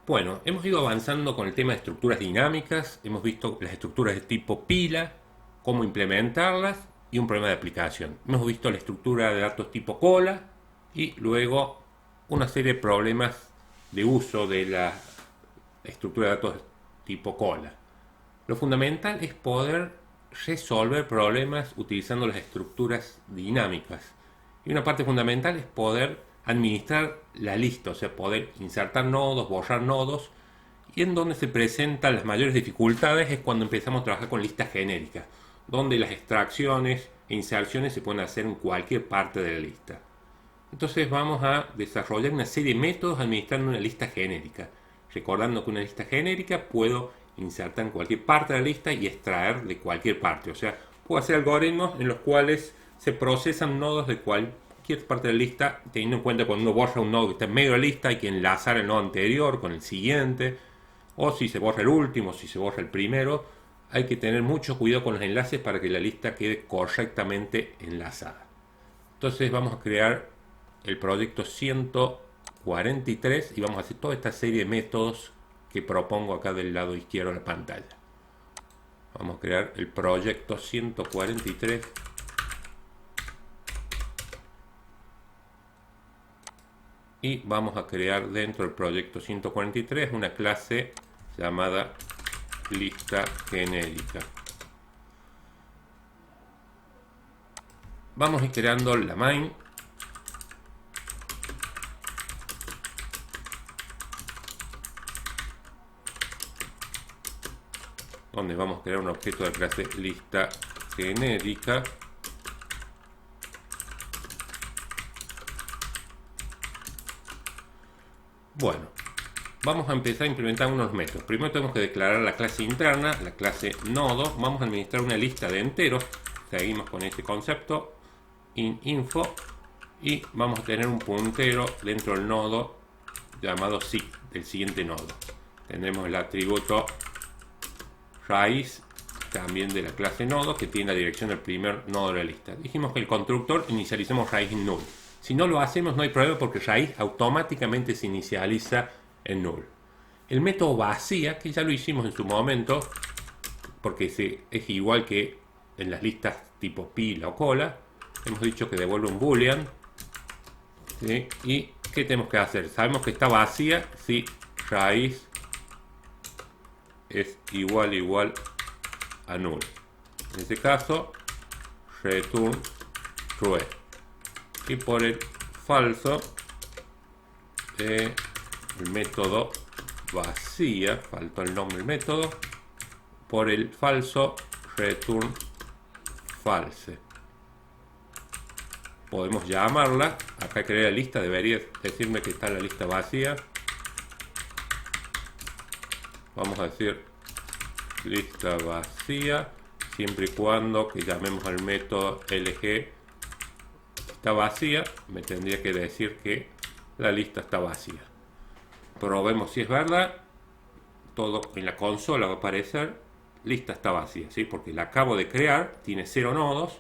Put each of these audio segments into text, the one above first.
Bueno, hemos ido avanzando con el tema de estructuras dinámicas, hemos visto las estructuras de tipo pila, cómo implementarlas y un problema de aplicación. Hemos visto la estructura de datos tipo cola y luego una serie de problemas de uso de la estructura de datos tipo cola. Lo fundamental es poder resolver problemas utilizando las estructuras dinámicas. Y una parte fundamental es poder administrar la lista, o sea, poder insertar nodos, borrar nodos, y en donde se presentan las mayores dificultades es cuando empezamos a trabajar con listas genéricas, donde las extracciones e inserciones se pueden hacer en cualquier parte de la lista. Entonces vamos a desarrollar una serie de métodos administrando una lista genérica, recordando que una lista genérica puedo insertar en cualquier parte de la lista y extraer de cualquier parte, o sea, puedo hacer algoritmos en los cuales se procesan nodos de cualquier parte de la lista, teniendo en cuenta que cuando uno borra un nodo que está en medio de la lista hay que enlazar el nodo anterior con el siguiente, o si se borra el último, si se borra el primero, hay que tener mucho cuidado con los enlaces para que la lista quede correctamente enlazada. Entonces vamos a crear el proyecto 143 y vamos a hacer toda esta serie de métodos que propongo acá del lado izquierdo de la pantalla. Vamos a crear el proyecto 143 y vamos a crear dentro del proyecto 143 una clase llamada lista genérica. Vamos a ir creando la main, donde vamos a crear un objeto de clase lista genérica. Bueno, vamos a empezar a implementar unos métodos. Primero tenemos que declarar la clase interna, la clase nodo. Vamos a administrar una lista de enteros. Seguimos con este concepto, info, y vamos a tener un puntero dentro del nodo llamado seek, del siguiente nodo. Tendremos el atributo raíz también de la clase nodo, que tiene la dirección del primer nodo de la lista. Dijimos que el constructor inicialicemos raíz en null. Si no lo hacemos no hay problema porque raíz automáticamente se inicializa en null. El método vacía, que ya lo hicimos en su momento, porque es igual que en las listas tipo pila o cola, hemos dicho que devuelve un boolean, ¿sí? ¿Y qué tenemos que hacer? Sabemos que está vacía si raíz es igual a null. En este caso, return true. Y por el falso, el método vacía, faltó el nombre del método, por el falso, return false. Podemos llamarla, acá creé la lista, debería decirme que está en la lista vacía. Vamos a decir lista vacía, siempre y cuando que llamemos al método lg está vacía, me tendría que decir que la lista está vacía. Probemos si es verdad, todo en la consola va a aparecer lista está vacía, ¿sí? Porque la acabo de crear, tiene 0 nodos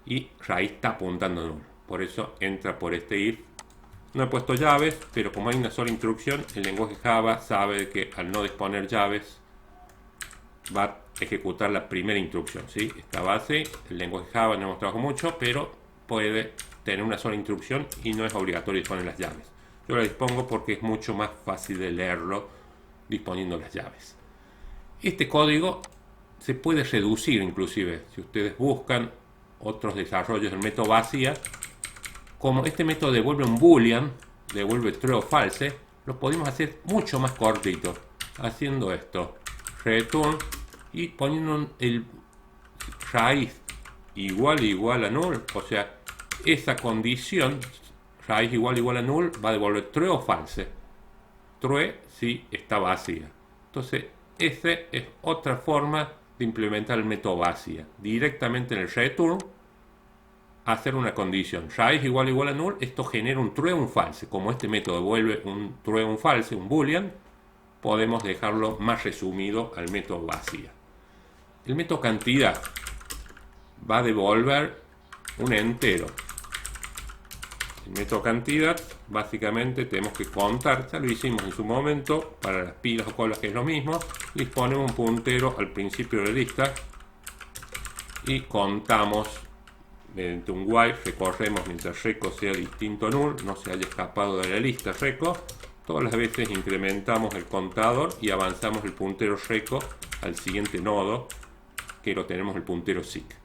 y raíz está apuntando a null. Por eso entra por este if. No he puesto llaves, pero como hay una sola instrucción, el lenguaje Java sabe que al no disponer llaves va a ejecutar la primera instrucción, ¿sí? Esta base, el lenguaje Java no hemos trabajado mucho, pero puede tener una sola instrucción y no es obligatorio disponer las llaves. Yo la dispongo porque es mucho más fácil de leerlo disponiendo las llaves. Este código se puede reducir inclusive, si ustedes buscan otros desarrollos del método vacía, como este método devuelve un boolean, devuelve true o false, lo podemos hacer mucho más cortito, haciendo esto, return y poniendo el raíz igual a null, o sea, esa condición, raíz igual a null, va a devolver true o false. True si está vacía. Entonces, esa es otra forma de implementar el método vacía. Directamente en el return, hacer una condición. Raíz igual a null, esto genera un true o un false. Como este método devuelve un true o un false, un boolean, podemos dejarlo más resumido al método vacía. El método cantidad va a devolver un entero. El método cantidad básicamente tenemos que contar, ya lo hicimos en su momento, para las pilas o colas que es lo mismo, les ponemos un puntero al principio de la lista y contamos mediante un while, recorremos mientras reco sea distinto a null, no se haya escapado de la lista reco, todas las veces incrementamos el contador y avanzamos el puntero reco al siguiente nodo, que lo tenemos el puntero seek.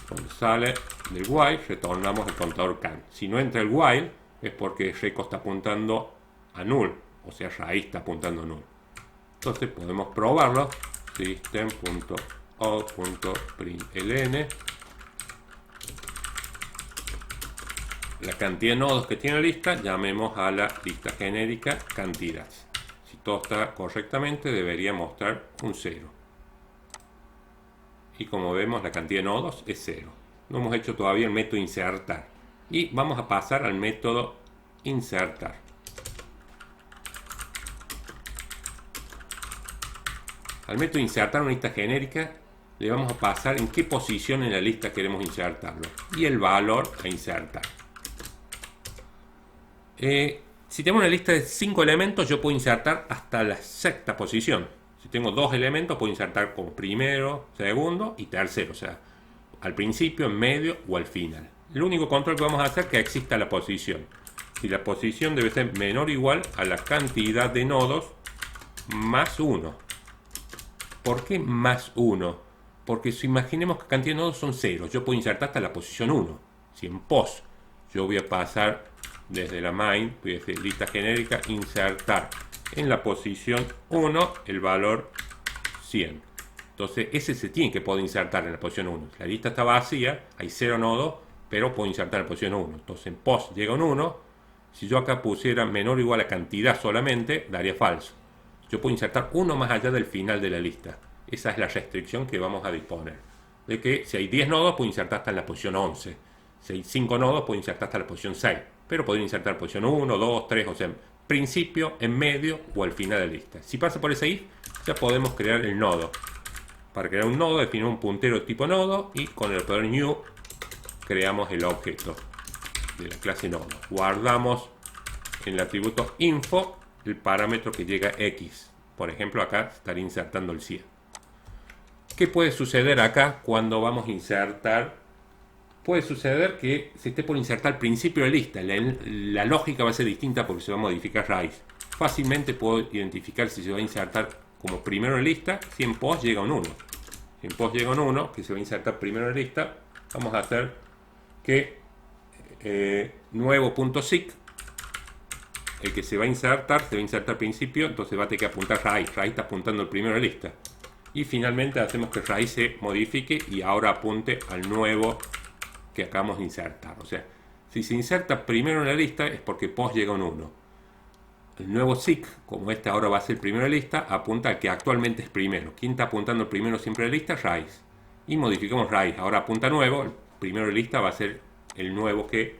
Cuando sale del while, retornamos el contador can. Si no entra el while, es porque reco está apuntando a null, o sea, raíz está apuntando a null. Entonces podemos probarlo. System.out.println, la cantidad de nodos que tiene la lista, llamemos a la lista genérica cantidad. Si todo está correctamente, debería mostrar un 0. Y como vemos, la cantidad de nodos es 0. No hemos hecho todavía el método insertar. Y vamos a pasar al método insertar. Al método insertar una lista genérica, le vamos a pasar en qué posición en la lista queremos insertarlo. Y el valor a insertar. Si tengo una lista de 5 elementos, yo puedo insertar hasta la sexta posición. Si tengo 2 elementos, puedo insertar como primero, segundo y tercero. O sea, al principio, en medio o al final. El único control que vamos a hacer es que exista la posición. Si la posición debe ser menor o igual a la cantidad de nodos más 1. ¿Por qué más 1? Porque si imaginemos que la cantidad de nodos son 0, yo puedo insertar hasta la posición 1. Si en POS yo voy a pasar desde la main, voy a decir lista genérica, insertar en la posición 1 el valor 100. Entonces ese se tiene que poder insertar en la posición 1. La lista está vacía, hay 0 nodos, pero puedo insertar en la posición 1. Entonces en POS llega un 1. Si yo acá pusiera menor o igual a cantidad solamente, daría falso. Yo puedo insertar uno más allá del final de la lista. Esa es la restricción que vamos a disponer. De que si hay 10 nodos, puedo insertar hasta en la posición 11. Si hay 5 nodos, puedo insertar hasta la posición 6. Pero podría insertar la posición 1, 2, 3, o sea, en principio, en medio o al final de la lista. Si pasa por ese if, ya podemos crear el nodo. Para crear un nodo, definimos un puntero tipo nodo y con el operador new creamos el objeto de la clase nodo. Guardamos en el atributo info el parámetro que llega a x. Por ejemplo, acá estaría insertando el 100. ¿Qué puede suceder acá cuando vamos a insertar? Puede suceder que se esté por insertar al principio de la lista. La lógica va a ser distinta porque se va a modificar raíz. Fácilmente puedo identificar si se va a insertar como primero en la lista, si en POS llega un 1. Si en POS llega un 1, que se va a insertar primero en la lista, vamos a hacer que nuevo.seek, el que se va a insertar al principio, entonces va a tener que apuntar raíz. Raíz está apuntando al primero de la lista. Y finalmente hacemos que raíz se modifique y ahora apunte al nuevo que acabamos de insertar. O sea, si se inserta primero en la lista es porque POS llega un 1. El nuevo seek, como este ahora va a ser primero de la lista, apunta al que actualmente es primero. ¿Quién está apuntando el primero siempre de la lista? Raíz. Y modificamos raíz. Ahora apunta nuevo. El primero de la lista va a ser el nuevo que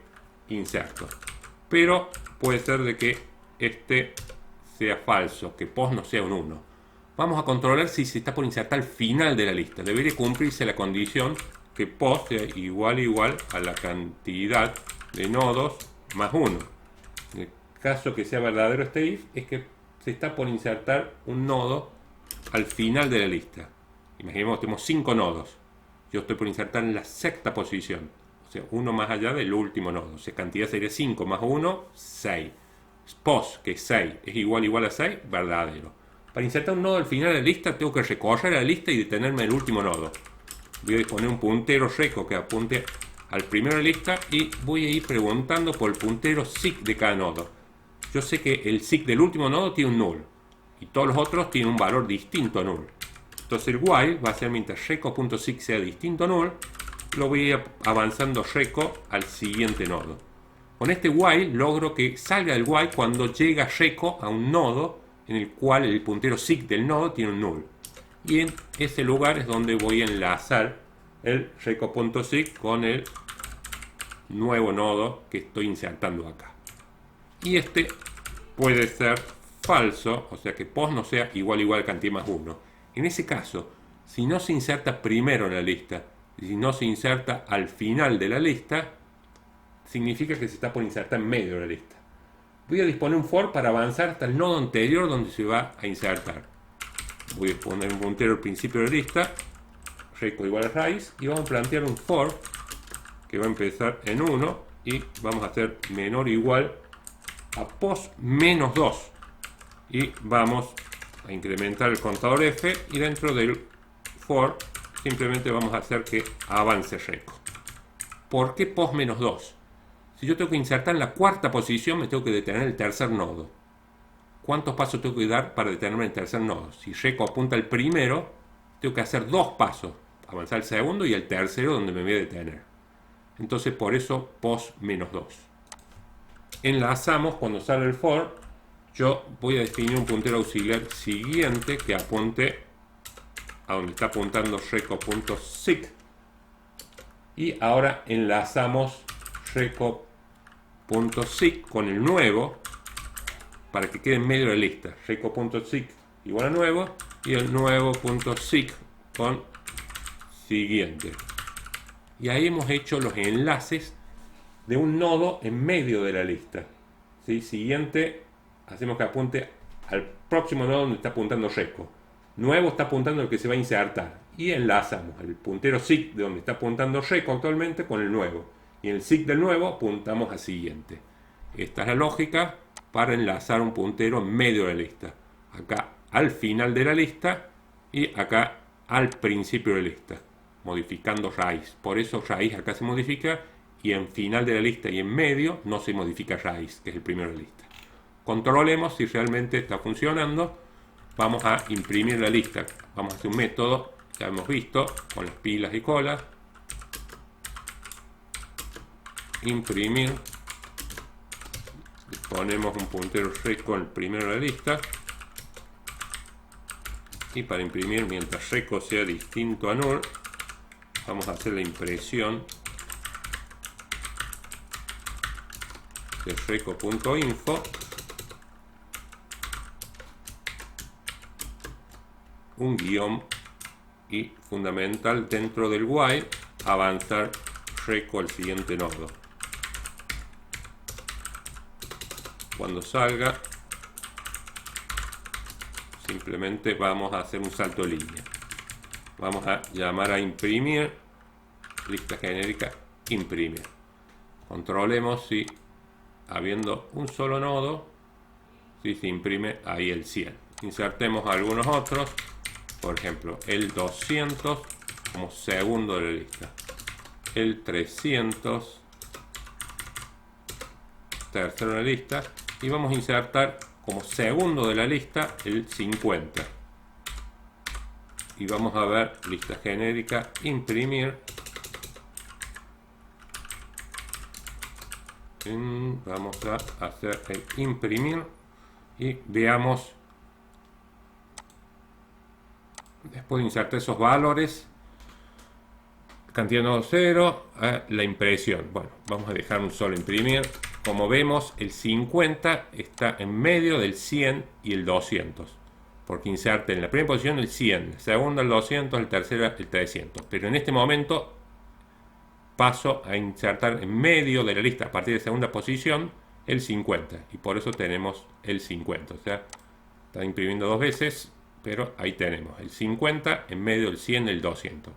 inserto. Pero puede ser de que este sea falso, que POS no sea un 1. Vamos a controlar si se está por insertar al final de la lista. Debería cumplirse la condición que POS sea igual a la cantidad de nodos más 1. En el caso que sea verdadero este if, es que se está por insertar un nodo al final de la lista. Imaginemos que tenemos 5 nodos. Yo estoy por insertar en la sexta posición. O sea, uno más allá del último nodo. O sea, cantidad sería 5 más 1, 6. POS, que es 6, es igual a 6, verdadero. Para insertar un nodo al final de la lista, tengo que recorrer la lista y detenerme en el último nodo. Voy a poner un puntero reco que apunte al primero de la lista y voy a ir preguntando por el puntero seek de cada nodo. Yo sé que el seek del último nodo tiene un null y todos los otros tienen un valor distinto a null. Entonces el while va a ser mientras reco.seek sea distinto a null, lo voy a ir avanzando reco al siguiente nodo. Con este while logro que salga del while cuando llega reco a un nodo en el cual el puntero seek del nodo tiene un null. Y en ese lugar es donde voy a enlazar el reco.seek con el nuevo nodo que estoy insertando acá. Y este puede ser falso, o sea que POS no sea igual a cantidad más 1. En ese caso, si no se inserta primero en la lista, y si no se inserta al final de la lista, significa que se está por insertar en medio de la lista. voy a disponer un for para avanzar hasta el nodo anterior donde se va a insertar. Voy a poner un puntero al principio de la lista, reco igual a raíz, y vamos a plantear un for que va a empezar en 1 y vamos a hacer menor o igual a pos menos 2. Y vamos a incrementar el contador F y dentro del for simplemente vamos a hacer que avance reco. ¿Por qué pos menos 2? Si yo tengo que insertar en la cuarta posición, me tengo que detener en el tercer nodo. ¿Cuántos pasos tengo que dar para detenerme en el tercer nodo? Si reco apunta al primero, tengo que hacer 2 pasos. Avanzar el segundo y el tercero donde me voy a detener. Entonces por eso pos menos 2. Enlazamos cuando sale el for. Yo voy a definir un puntero auxiliar siguiente que apunte a donde está apuntando reco.sig. Y ahora enlazamos reco.sig con el nuevo para que quede en medio de la lista. Reco.sig igual a nuevo y el nuevo.sig con siguiente. Y ahí hemos hecho los enlaces de un nodo en medio de la lista. ¿Sí? Siguiente, hacemos que apunte al próximo nodo donde está apuntando reco. Nuevo está apuntando al que se va a insertar. Y enlazamos el puntero sig de donde está apuntando reco actualmente con el nuevo. Y en el sig del nuevo apuntamos a siguiente. Esta es la lógica para enlazar un puntero en medio de la lista. Acá al final de la lista y acá al principio de la lista, modificando raíz. Por eso raíz acá se modifica y en final de la lista y en medio no se modifica raíz, que es el primero de la lista. Controlemos si realmente está funcionando. Vamos a imprimir la lista. Vamos a hacer un método que hemos visto con las pilas y colas. Imprimir. Ponemos un puntero reco en el primero de la lista. Y para imprimir, mientras reco sea distinto a null, vamos a hacer la impresión de reco.info. Un guión y fundamental dentro del while, avanzar reco al siguiente nodo. Cuando salga, simplemente vamos a hacer un salto de línea. Vamos a llamar a imprimir, lista genérica, imprimir. Controlemos si, habiendo un solo nodo, si se imprime ahí el 100. Insertemos algunos otros, por ejemplo, el 200 como segundo de la lista. El 300, tercero de la lista. Y vamos a insertar como segundo de la lista el 50. Y vamos a ver lista genérica, imprimir. Vamos a hacer el imprimir y veamos, después de insertar esos valores, cantidad de nodo 0, la impresión. Bueno, vamos a dejar un solo imprimir. Como vemos, el 50 está en medio del 100 y el 200. Porque inserta en la primera posición el 100, la segunda el 200, el tercero el 300. Pero en este momento paso a insertar en medio de la lista, a partir de segunda posición, el 50. Y por eso tenemos el 50. O sea, está imprimiendo dos veces, pero ahí tenemos el 50 en medio del 100 y el 200.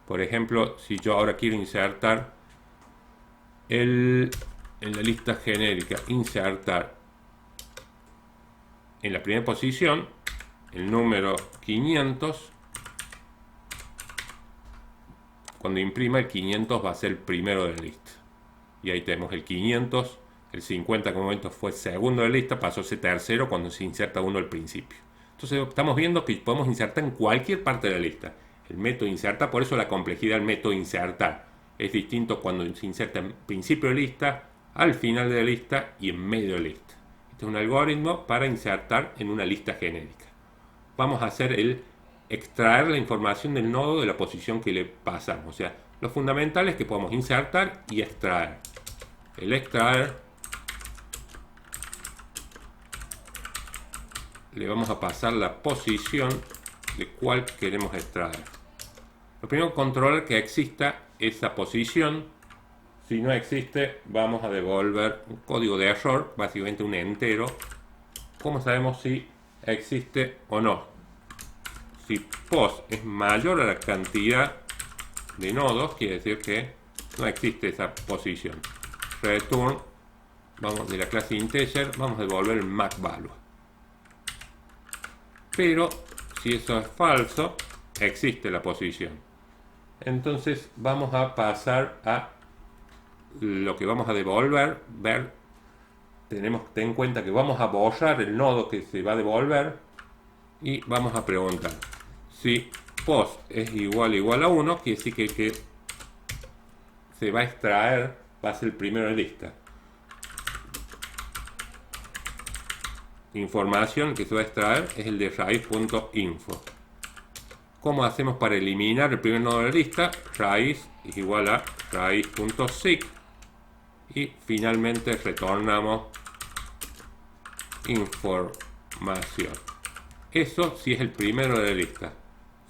Por ejemplo, si yo ahora quiero insertar en la lista genérica, insertar en la primera posición el número 500, cuando imprima el 500 va a ser el primero de la lista. Y ahí tenemos el 500, el 50 como momento fue segundo de la lista, pasó a ser tercero cuando se inserta uno al principio. Entonces estamos viendo que podemos insertar en cualquier parte de la lista. El método insertar, por eso la complejidad del método insertar es distinto cuando se inserta en principio de lista, al final de la lista y en medio de la lista. Este es un algoritmo para insertar en una lista genérica. Vamos a hacer el extraer la información del nodo de la posición que le pasamos. O sea, lo fundamental es que podemos insertar y extraer. El extraer le vamos a pasar la posición de cuál queremos extraer. Lo primero, controlar que exista esa posición, Si no existe, vamos a devolver un código de error, básicamente un entero. ¿Cómo sabemos si existe o no? Si post es mayor a la cantidad de nodos, quiere decir que no existe esa posición. Return, vamos de la clase integer, vamos a devolver el max value. Pero si eso es falso, existe la posición. Entonces vamos a pasar a lo que vamos a devolver. Ten en cuenta que vamos a borrar el nodo que se va a devolver y vamos a preguntar si post es igual a 1, quiere decir que se va a extraer, va a ser el primero de lista. Información que se va a extraer es el de raíz.info. ¿Cómo hacemos para eliminar el primer nodo de la lista? Raíz es igual a raíz.seek y finalmente retornamos información. Eso si es el primero de la lista.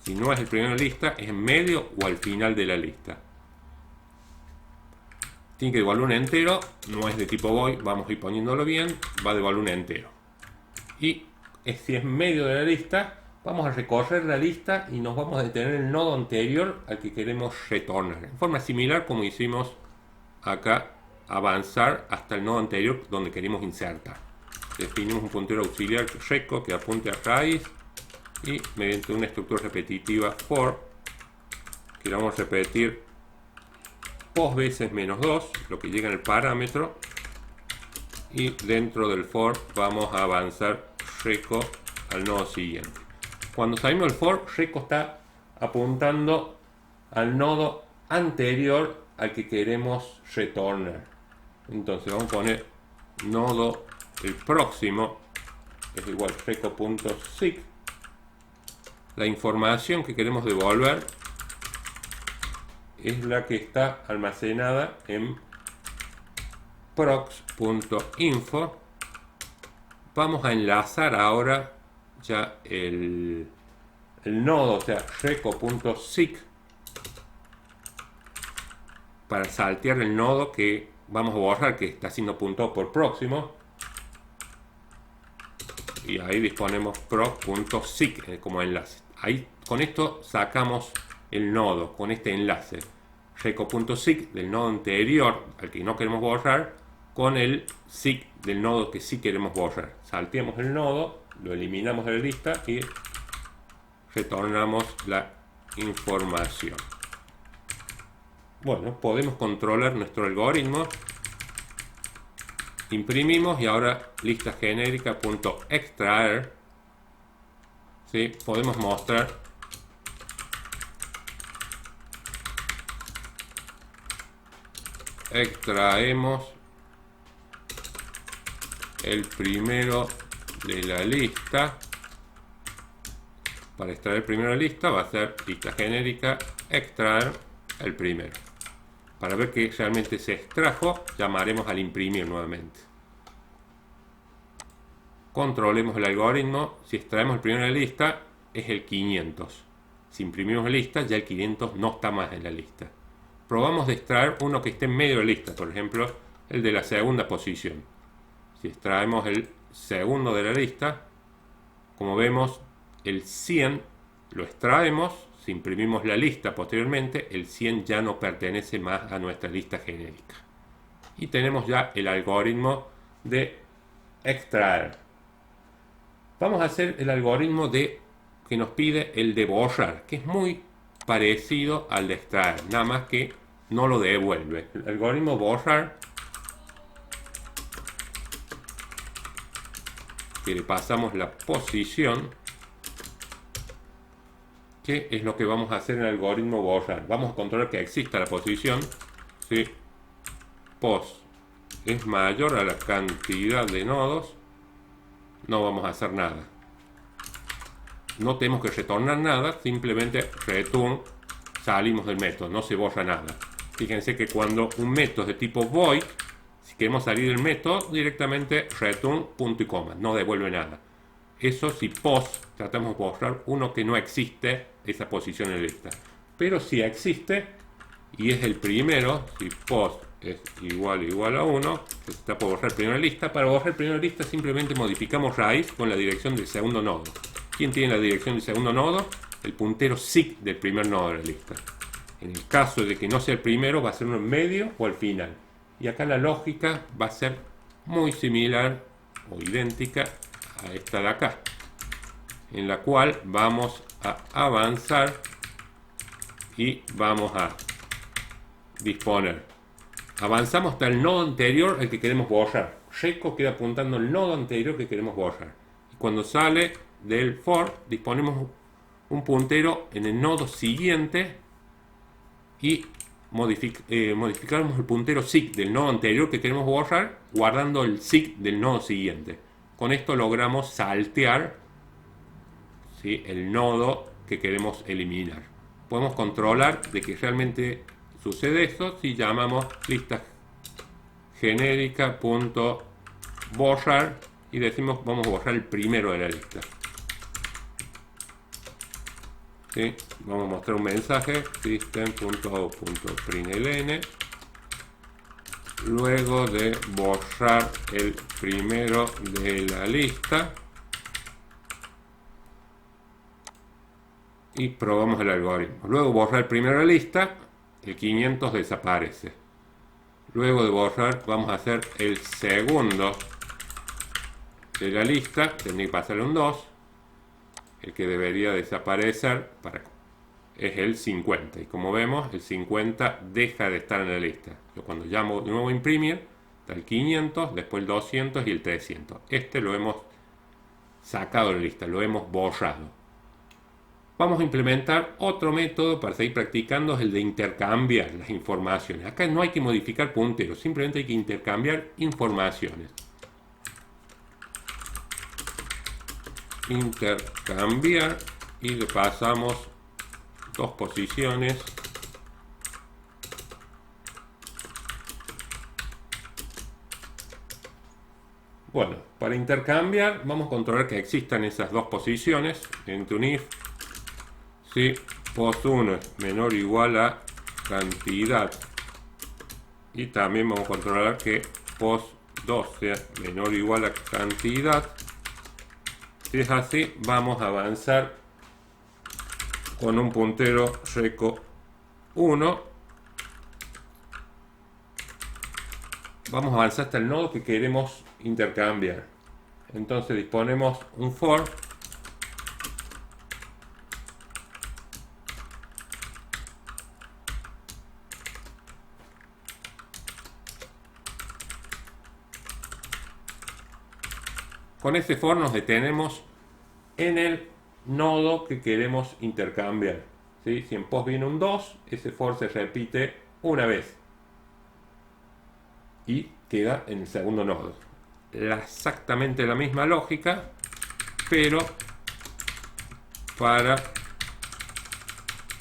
Si no es el primero de la lista, es en medio o al final de la lista. Tiene que devolver un entero, no es de tipo void, vamos a ir poniéndolo bien, va a devolver un entero. Y si es medio de la lista, vamos a recorrer la lista y nos vamos a detener en el nodo anterior al que queremos retornar. En forma similar como hicimos acá, avanzar hasta el nodo anterior donde queremos insertar. Definimos un puntero auxiliar reco que apunte a raíz y mediante una estructura repetitiva for, que la vamos a repetir post veces menos 2, lo que llega en el parámetro, y dentro del for vamos a avanzar reco al nodo siguiente. Cuando salimos del for, reco está apuntando al nodo anterior al que queremos retornar. Entonces vamos a poner nodo el próximo es igual reco.seek. La información que queremos devolver es la que está almacenada en prox.info. Vamos a enlazar ahora ya el nodo, o sea, reco.seek, para saltear el nodo que vamos a borrar, que está siendo apuntado por próximo. Y ahí disponemos proc.seek como enlace. Ahí con esto sacamos el nodo con este enlace reco.seek del nodo anterior al que no queremos borrar con el seek del nodo que sí queremos borrar. Salteamos el nodo, lo eliminamos de la lista y retornamos la información. Bueno, podemos controlar nuestro algoritmo. Imprimimos y ahora lista genérica.extraer, ¿sí? Podemos mostrar extraemos el primero de la lista. Para extraer el primero de la lista va a ser lista genérica extraer el primero. Para ver que realmente se extrajo, llamaremos al imprimir nuevamente. Controlemos el algoritmo. Si extraemos el primero de la lista, es el 500. Si imprimimos la lista, ya el 500 no está más en la lista. Probamos de extraer uno que esté en medio de la lista, por ejemplo, el de la segunda posición. Si extraemos el segundo de la lista, como vemos, el 100 lo extraemos. Si imprimimos la lista posteriormente, el 100 ya no pertenece más a nuestra lista genérica. Y tenemos ya el algoritmo de extraer. Vamos a hacer el algoritmo que nos pide el de borrar, que es muy parecido al de extraer, nada más que no lo devuelve. El algoritmo borrar, que le pasamos la posición, ¿qué es lo que vamos a hacer en el algoritmo borrar? Vamos a controlar que exista la posición. Si post es mayor a la cantidad de nodos, no vamos a hacer nada. No tenemos que retornar nada, simplemente return, salimos del método, no se borra nada. Fíjense que cuando un método es de tipo void, si queremos salir del método, directamente return punto y coma, no devuelve nada. Eso si post tratamos de borrar uno que no existe, esa posición en la lista. Pero si existe y es el primero, si post es igual a 1, que está por borrar primera lista. Para borrar primera lista simplemente modificamos raíz con la dirección del segundo nodo. ¿Quién tiene la dirección del segundo nodo? El puntero SIG del primer nodo de la lista. En el caso de que no sea el primero, va a ser uno en medio o al final. Y acá la lógica va a ser muy similar o idéntica a esta de acá, en la cual vamos a avanzar y vamos a disponer. Avanzamos hasta el nodo anterior al que queremos borrar. Reco queda apuntando al nodo anterior que queremos borrar. Y cuando sale del for, disponemos un puntero en el nodo siguiente y modificamos el puntero SIG del nodo anterior que queremos borrar, guardando el SIG del nodo siguiente. Con esto logramos saltear, ¿sí?, el nodo que queremos eliminar. Podemos controlar de que realmente sucede esto si llamamos lista genérica.borrar y decimos vamos a borrar el primero de la lista. ¿Sí? Vamos a mostrar un mensaje system.out.println. Luego de borrar el primero de la lista y probamos el algoritmo. Luego de borrar el primero de la lista, el 500 desaparece. Luego de borrar, vamos a hacer el segundo de la lista, tendría que pasarle un 2. El que debería desaparecer es el 50. Y como vemos, el 50 deja de estar en la lista. Yo cuando llamo de nuevo a imprimir, está el 500, después el 200 y el 300. Este lo hemos sacado de la lista, lo hemos borrado. Vamos a implementar otro método para seguir practicando, es el de intercambiar las informaciones. Acá no hay que modificar punteros, simplemente hay que intercambiar informaciones. Intercambiar y le pasamos dos posiciones. Bueno, para intercambiar vamos a controlar que existan esas dos posiciones entre un if. Si post1 es menor o igual a cantidad, y también vamos a controlar que post2 sea menor o igual a cantidad. Si es así, vamos a avanzar con un puntero reco 1. Vamos a avanzar hasta el nodo que queremos intercambiar. Entonces disponemos un for con ese for nos detenemos en el nodo que queremos intercambiar. ¿Sí? Si en post viene un 2, ese for se repite una vez y queda en el segundo nodo. Exactamente la misma lógica, pero para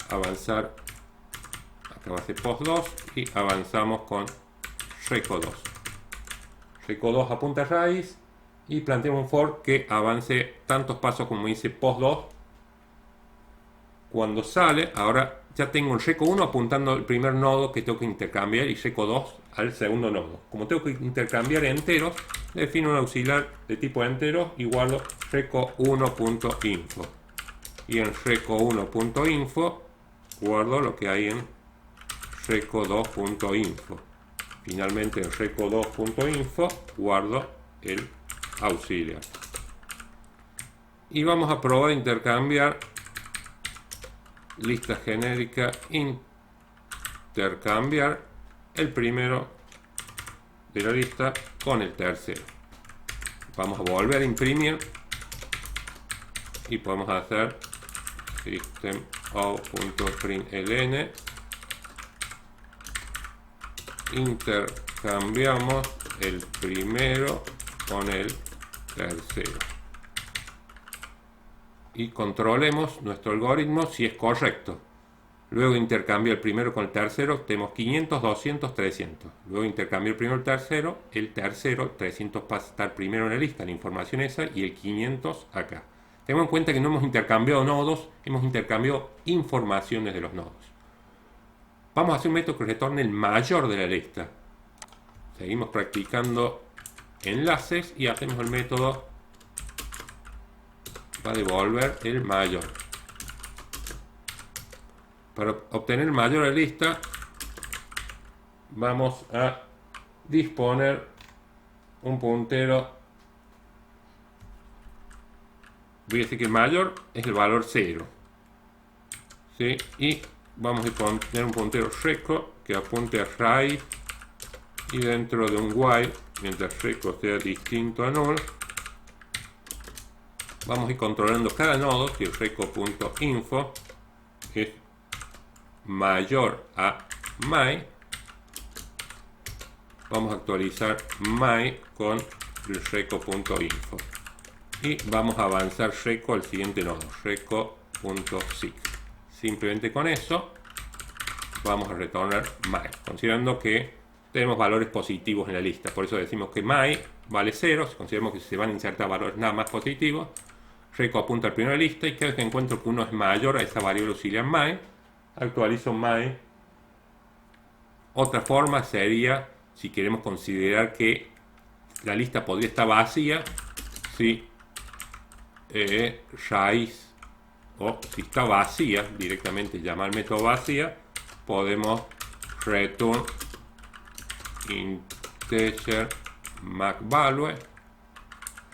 avanzar, acá va a ser post 2 y avanzamos con reco 2. Reco 2 apunta a raíz y planteamos un for que avance tantos pasos como dice post 2. Cuando sale, ahora ya tengo el reco 1 apuntando al primer nodo que tengo que intercambiar y reco 2 al segundo nodo. Como tengo que intercambiar enteros, defino un auxiliar de tipo entero igual reco1.info. Y en reco1.info guardo lo que hay en reco2.info. Finalmente en reco2.info guardo el auxiliar. Y vamos a probar a intercambiar lista genérica, intercambiar el primero de la lista con el tercero. Vamos a volver a imprimir y podemos hacer system.out.println. Intercambiamos el primero con el tercero y controlemos nuestro algoritmo si es correcto. Luego intercambio el primero con el tercero, tenemos 500, 200, 300. Luego intercambio el primero el tercero, 300 pasa a estar primero en la lista, la información esa, y el 500 acá. Tengan en cuenta que no hemos intercambiado nodos, hemos intercambiado informaciones de los nodos. Vamos a hacer un método que retorne el mayor de la lista. seguimos practicando enlaces y hacemos el método va a devolver el mayor. Para obtener el mayor de lista vamos a disponer un puntero. Voy a decir que el mayor es el valor 0, ¿sí? Y vamos a poner un puntero reco que apunte a raíz, y dentro de un while, mientras reco sea distinto a null, vamos a ir controlando cada nodo. Si el reco.info es mayor a my, vamos a actualizar my con el reco.info y vamos a avanzar reco al siguiente nodo, reco.sig. Simplemente con eso vamos a retornar my, considerando que tenemos valores positivos en la lista. Por eso decimos que my vale 0, consideramos que se van a insertar valores nada más positivos. Reco apunta al primero de la lista y cada vez que encuentro que uno es mayor a esa variable auxiliar my, actualizo my. Otra forma sería, si queremos considerar que la lista podría estar vacía, si raíz, o si está vacía, directamente llamar al método vacía, podemos return integer macValue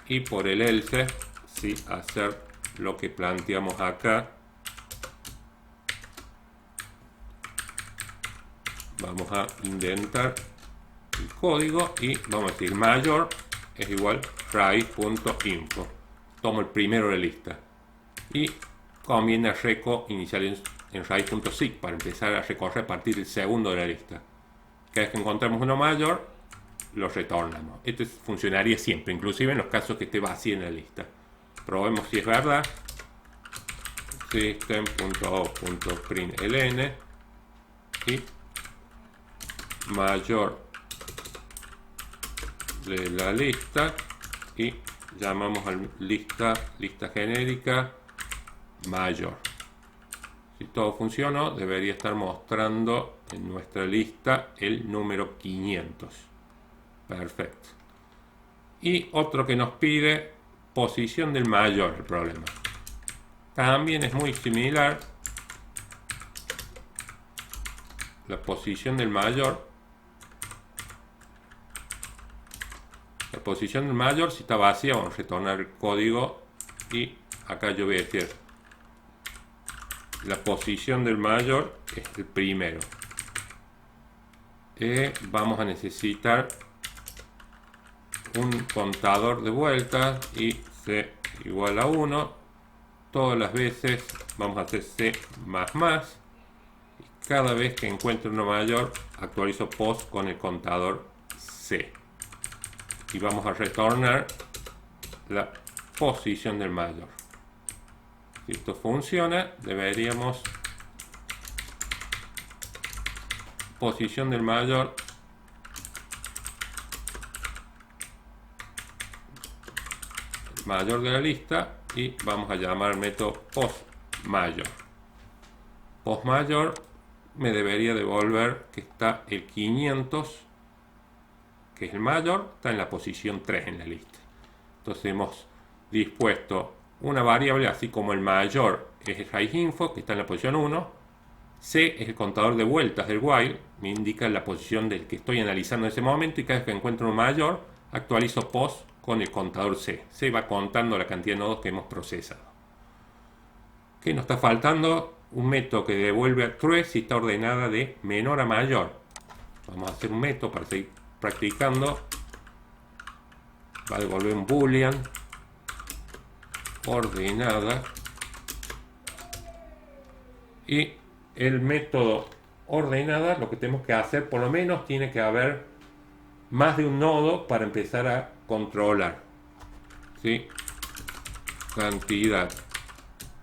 y por el else, sí, hacer lo que planteamos acá. Vamos a indentar el código y vamos a decir mayor es igual raíz.info. Tomo el primero de la lista y conviene a reco inicial en raíz.sig para empezar a recorrer a partir del segundo de la lista. Cada vez que encontramos uno mayor, lo retornamos. Esto funcionaría siempre, inclusive en los casos que esté vacía en la lista. Probemos si es verdad. System.out.println y mayor de la lista y llamamos a lista genérica mayor. Si todo funcionó, debería estar mostrando en nuestra lista el número 500. Perfecto. Y otro que nos pide posición del mayor, el problema. También es muy similar. La posición del mayor. La posición del mayor, si está vacía, vamos a retornar el código y acá yo voy a decir la posición del mayor es el primero. Vamos a necesitar un contador de vueltas y c igual a 1. Todas las veces vamos a hacer c más y cada vez que encuentre uno mayor actualizo post con el contador c y vamos a retornar la posición del mayor. Si esto funciona, deberíamos posición del mayor de la lista y vamos a llamar al método postMayor. PostMayor me debería devolver que está el 500, que es el mayor, está en la posición 3 en la lista. Entonces hemos dispuesto una variable, así como el mayor es el raíz.info, que está en la posición 1. C es el contador de vueltas del while, me indica la posición del que estoy analizando en ese momento, y cada vez que encuentro un mayor, actualizo post con el contador C. C va contando la cantidad de nodos que hemos procesado. ¿Qué nos está faltando? Un método que devuelve a true si está ordenada de menor a mayor. Vamos a hacer un método para seguir practicando. Va a devolver un boolean ordenada y el método ordenada, lo que tenemos que hacer, por lo menos tiene que haber más de un nodo para empezar a controlar, ¿sí? Cantidad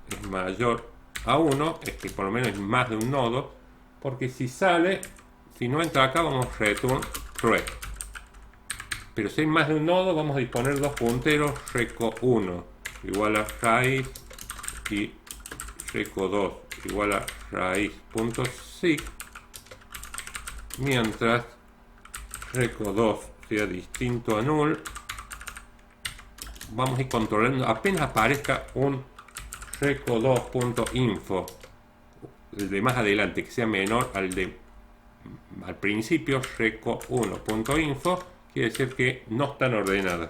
es mayor a 1, es que por lo menos es más de un nodo, porque si no entra acá, vamos a return true. Pero si hay más de un nodo, vamos a disponer dos punteros, reco1 igual a raíz y reco2 igual a raíz.sig, mientras reco2 sea distinto a null. Vamos a ir controlando, apenas aparezca un reco2.info, el de más adelante, que sea menor al principio, reco1.info, quiere decir que no están ordenadas.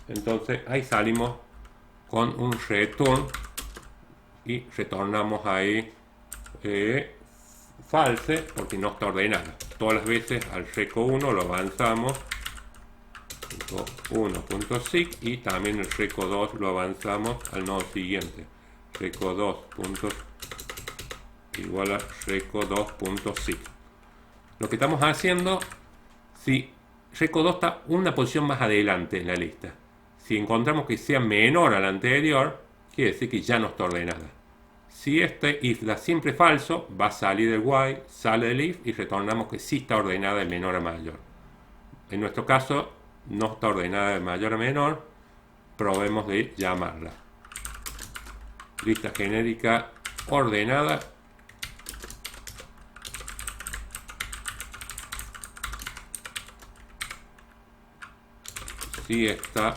Entonces ahí salimos con un return y retornamos ahí false, porque no está ordenada. Todas las veces al reco1 lo avanzamos 1.sig y también el reco2 lo avanzamos al nodo siguiente, reco2 igual a reco2.sig. Lo que estamos haciendo, si reco2 está una posición más adelante en la lista, si encontramos que sea menor a la anterior, quiere decir que ya no está ordenada. Si este if da siempre falso, va a salir del while, sale del if y retornamos que sí está ordenada de menor a mayor. En nuestro caso no está ordenada de mayor a menor, probemos de llamarla. Lista genérica ordenada. Si está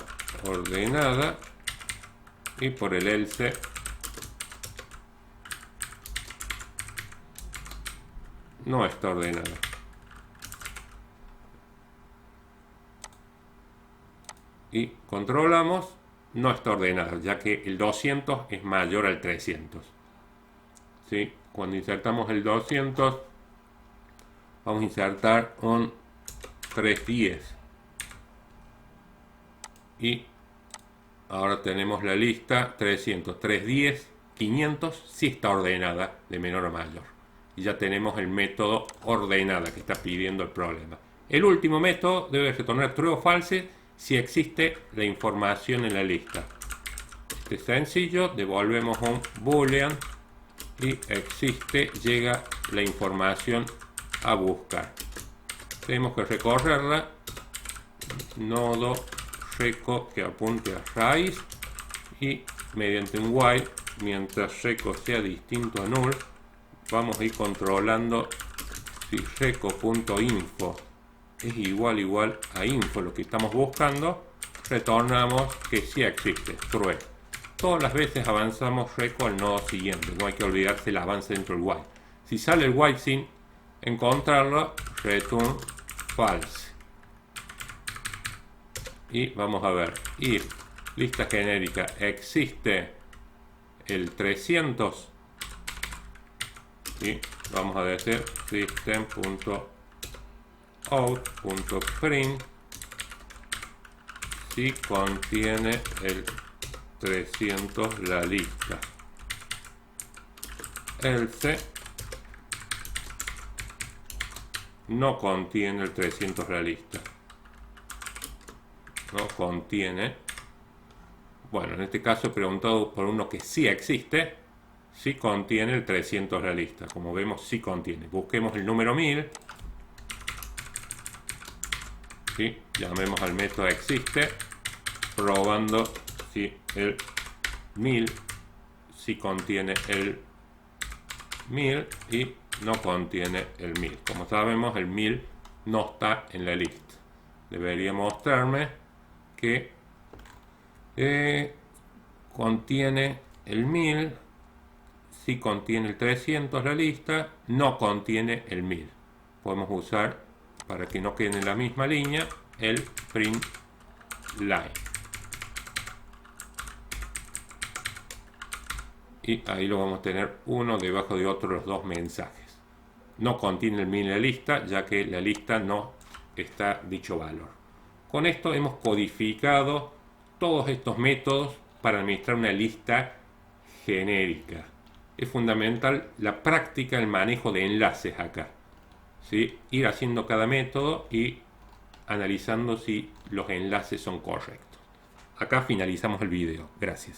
ordenada, y por el else no está ordenada. Y controlamos, no está ordenada, ya que el 200 es mayor al 300. ¿Sí? Cuando insertamos el 200, vamos a insertar un 310. Y ahora tenemos la lista 300, 310, 500, sí está ordenada de menor a mayor. Y ya tenemos el método ordenada que está pidiendo el problema. El último método debe retornar true o false si existe la información en la lista. Este es sencillo, devolvemos un boolean y existe, llega la información a buscar. Tenemos que recorrerla, nodo reco que apunte a raíz, y mediante un while, mientras reco sea distinto a null, vamos a ir controlando si reco.info es igual a info, lo que estamos buscando, retornamos que sí existe, true. Todas las veces avanzamos reco al nodo siguiente, no hay que olvidarse el avance dentro del while. Si sale el while sin encontrarlo, return false. Y vamos a ver, if lista genérica existe el 300, y vamos a decir system.out.print si contiene el 300 la lista, else no contiene el 300 la lista, no contiene. Bueno, en este caso he preguntado por uno que sí existe, sí contiene el 300 la lista. Como vemos, sí contiene. Busquemos el número 1000. ¿Sí? Llamemos al método existe, probando si el 1000 sí contiene el 1000 y no contiene el 1000. Como sabemos, el 1000 no está en la lista. Debería mostrarme que contiene el 1000, si contiene el 300 la lista, no contiene el 1000. Podemos usar, para que no quede en la misma línea, el print line. Y ahí lo vamos a tener uno debajo de otro los dos mensajes. No contiene el 1000 en la lista, ya que la lista no está dicho valor. Con esto hemos codificado todos estos métodos para administrar una lista genérica. Es fundamental la práctica, el manejo de enlaces acá. ¿Sí? Ir haciendo cada método y analizando si los enlaces son correctos. Acá finalizamos el video. Gracias.